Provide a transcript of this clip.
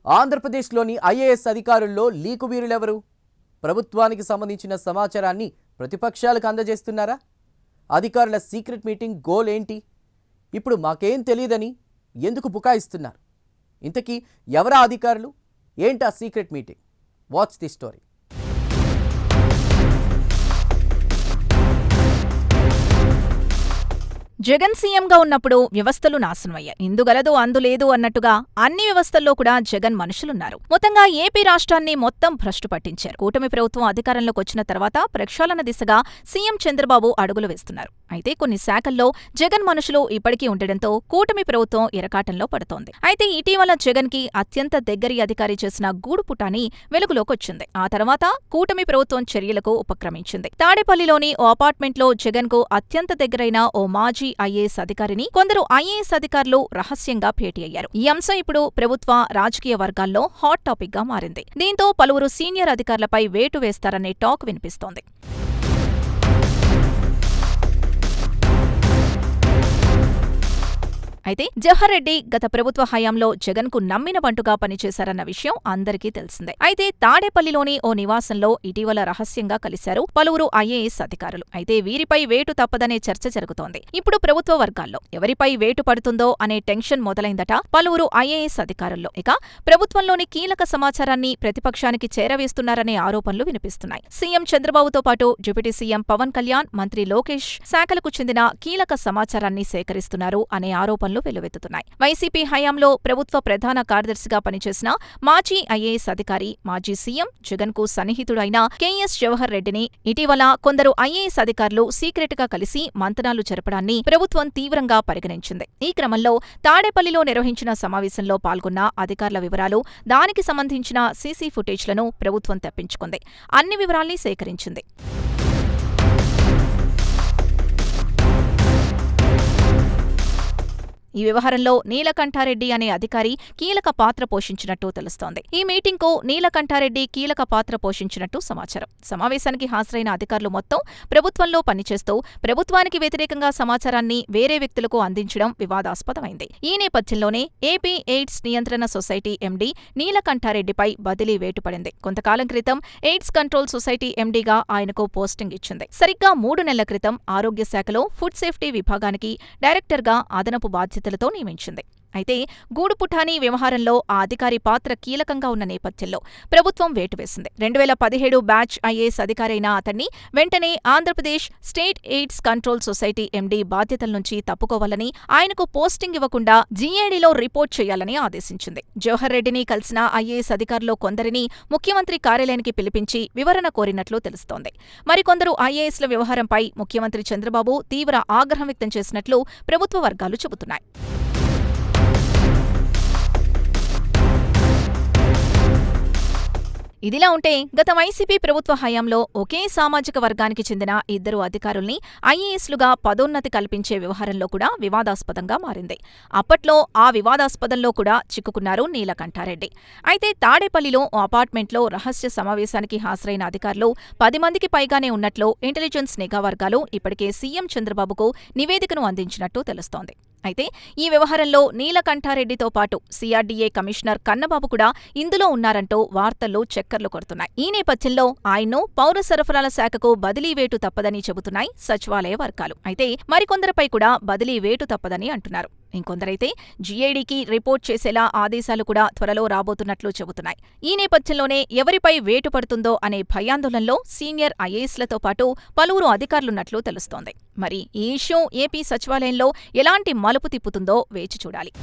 ఆంధ్రప్రదేశ్లోని ఐఏఎస్ అధికారుల్లో లీకు వీరులెవరు? ప్రభుత్వానికి సంబంధించిన సమాచారాన్ని ప్రతిపక్షాలకు అందజేస్తున్నారా? అధికారుల సీక్రెట్ మీటింగ్ గోల్ ఏంటి? ఇప్పుడు మాకేం తెలియదని ఎందుకు బుకాయిస్తున్నారు? ఇంతకీ ఎవరా అధికారులు? ఏంటా secret meeting? Watch the story. Jagan సీఎంగా ఉన్నప్పుడు వ్యవస్థలు నాశనమయ్యాయి. ఇందుగలదు అందులేదు అన్నట్టుగా అన్ని వ్యవస్థల్లో కూడా జగన్ మనుషులున్నారు. మొత్తంగా ఏపీ రాష్ట్రాన్ని మొత్తం భ్రష్టు పట్టించారు. కూటమి ప్రభుత్వం అధికారంలోకి వచ్చిన తర్వాత ప్రక్షాళన దిశగా సీఎం చంద్రబాబు అడుగులు వేస్తున్నారు. అయితే కొన్ని శాఖల్లో జగన్ మనుషులు ఇప్పటికీ ఉండడంతో కూటమి ప్రభుత్వం ఇరకాటంలో పడుతోంది. అయితే ఇటీవల జగన్ కి అత్యంత దగ్గరి అధికారి చేసిన గూడుపుటాని వెలుగులోకొచ్చింది. ఆ తర్వాత కూటమి ప్రభుత్వం చర్యలకు ఉపక్రమించింది. తాడేపల్లిలోని ఓ అపార్ట్మెంట్లో జగన్ కు అత్యంత దగ్గరైన ఓ మాజీ ఐఏఎస్ అధికారిని కొందరు ఐఏఎస్ అధికారులు రహస్యంగా భేటీ అయ్యారు. ఈ అంశం ఇప్పుడు ప్రభుత్వ రాజకీయ వర్గాల్లో హాట్ టాపిక్ గా మారింది. దీంతో పలువురు సీనియర్ అధికారులపై వేటు వేస్తారనే టాక్ వినిపిస్తోంది. అయితే జవహర్ రెడ్డి గత ప్రభుత్వ హయాంలో జగన్ కు నమ్మిన బంటుగా పనిచేశారన్న విషయం అందరికీ తెలిసిందే. అయితే తాడేపల్లిలోని ఓ నివాసంలో ఇటీవల రహస్యంగా కలిశారు పలువురు ఐఏఎస్ అధికారులు. అయితే వీరిపై వేటు తప్పదనే చర్చ జరుగుతోంది. ఇప్పుడు ప్రభుత్వ వర్గాల్లో ఎవరిపై వేటు పడుతుందో అనే టెన్షన్ మొదలైందట పలువురు ఐఏఎస్ అధికారుల్లో. ఇక ప్రభుత్వంలోని కీలక సమాచారాన్ని ప్రతిపక్షానికి చేరవేస్తున్నారనే ఆరోపణలు వినిపిస్తున్నాయి. సీఎం చంద్రబాబుతో పాటు డిప్యూటీ సీఎం పవన్ కళ్యాణ్, మంత్రి లోకేష్ శాఖలకు చెందిన కీలక సమాచారాన్ని సేకరిస్తున్నారు అనే ఆరోపణలు వెల్లువెత్తుతున్నాయి. వైసీపీ హయాంలో ప్రభుత్వ ప్రధాన కార్యదర్శిగా పనిచేసిన మాజీ ఐఏఎస్ అధికారి, మాజీ సీఎం జగన్ కు సన్నిహితుడైన కెఎస్ జవహర్ రెడ్డిని ఇటీవల కొందరు ఐఏఎస్ అధికారులు సీక్రెట్ గా కలిసి మంతనాలు జరపడాన్ని ప్రభుత్వం తీవ్రంగా పరిగణించింది. ఈ క్రమంలో తాడేపల్లిలో నిర్వహించిన సమావేశంలో పాల్గొన్న అధికారుల వివరాలు, దానికి సంబంధించిన సీసీ ఫుటేజ్లను ప్రభుత్వం తెప్పించుకుంది. అన్ని వివరాల్ని సేకరించింది. ఈ వ్యవహారంలో నీలకంఠారెడ్డి అనే అధికారి కీలక పాత్ర పోషించినట్టు తెలుస్తోంది. ఈ మీటింగ్ కు నీలకంఠారెడ్డి కీలక పాత్ర పోషించినట్టు సమాచారం. సమావేశానికి హాజరైన అధికారులు మొత్తం ప్రభుత్వంలో పనిచేస్తూ ప్రభుత్వానికి వ్యతిరేకంగా సమాచారాన్ని వేరే వ్యక్తులకు అందించడం వివాదాస్పదమైంది. ఈ నేపథ్యంలోనే ఏపీ ఎయిడ్స్ నియంత్రణ సొసైటీ ఎండీ నీలకంఠారెడ్డిపై బదిలీ వేటుపడింది. కొంతకాలం క్రితం ఎయిడ్స్ కంట్రోల్ సొసైటీ ఎండీగా ఆయనకు పోస్టింగ్ ఇచ్చింది. సరిగ్గా 3 నెలల క్రితం ఆరోగ్య శాఖలో ఫుడ్ సేఫ్టీ విభాగానికి డైరెక్టర్గా అదనపు బాధ్యతలతో నియమించింది. అయితే గూడుపుఠానీ వ్యవహారంలో ఆ అధికారి పాత్ర కీలకంగా ఉన్న నేపథ్యంలో ప్రభుత్వం వేటు వేసింది. 2017 బ్యాచ్ ఐఏఎస్ అధికారైన అతన్ని వెంటనే Andhra Pradesh state AIDS control society MD బాధ్యతల నుంచి తప్పుకోవాలని, ఆయనకు పోస్టింగ్ ఇవ్వకుండా జీఏడీలో రిపోర్ట్ చేయాలని ఆదేశించింది. జవహర్ రెడ్డిని కలిసిన ఐఏఎస్ అధికారులు కొందరిని ముఖ్యమంత్రి కార్యాలయానికి పిలిపించి వివరణ కోరినట్లు తెలుస్తోంది. మరికొందరు ఐఏఎస్ల వ్యవహారంపై ముఖ్యమంత్రి చంద్రబాబు తీవ్ర ఆగ్రహం వ్యక్తం చేసినట్లు ప్రభుత్వ వర్గాలు చెబుతున్నాయి. ఇదిలా ఉంటే గత వైసీపీ ప్రభుత్వ హయాంలో ఒకే సామాజిక వర్గానికి చెందిన 2 అధికారుల్ని ఐఏఎస్లుగా పదోన్నతి కల్పించే వ్యవహారంలో కూడా వివాదాస్పదంగా మారింది. అప్పట్లో ఆ వివాదాస్పదంలో కూడా చిక్కుకున్నారు నీలకంఠారెడ్డి. అయితే తాడేపల్లిలో ఓ అపార్ట్మెంట్లో రహస్య సమావేశానికి హాజరైన అధికారులు 10 మందికి పైగానే ఉన్నట్లు ఇంటెలిజెన్స్ నిఘా వర్గాలు ఇప్పటికే సీఎం చంద్రబాబుకు నివేదికను అందించినట్టు తెలుస్తోంది. అయితే ఈ వ్యవహారంలో నీలకంఠారెడ్డితో పాటు సిఆర్డీఏ కమిషనర్ కన్నబాబు కూడా ఇందులో ఉన్నారంటూ వార్తల్లో చక్కర్లు కొడుతున్నాయి. ఈ నేపథ్యంలో ఆయన్ను పౌర సరఫరాల శాఖకు బదిలీ వేటు తప్పదని చెబుతున్నాయి సచివాలయ వర్గాలు. అయితే మరికొందరిపై కూడా బదిలీ వేటు తప్పదని అంటున్నారు. ఇంకొందరైతే జీఏడీకి రిపోర్ట్ చేసేలా ఆదేశాలు కూడా త్వరలో రాబోతున్నట్లు చెబుతున్నాయి. ఈ నేపథ్యంలోనే ఎవరిపై వేటు పడుతుందో అనే భయాందోళనలో సీనియర్ ఐఏఎస్లతో పాటు పలువురు అధికారులున్నట్లు తెలుస్తోంది. మరి ఈ ఇష్యూ ఏపీ సచివాలయంలో ఎలాంటి మలుపు తిప్పుతుందో వేచి చూడాలి.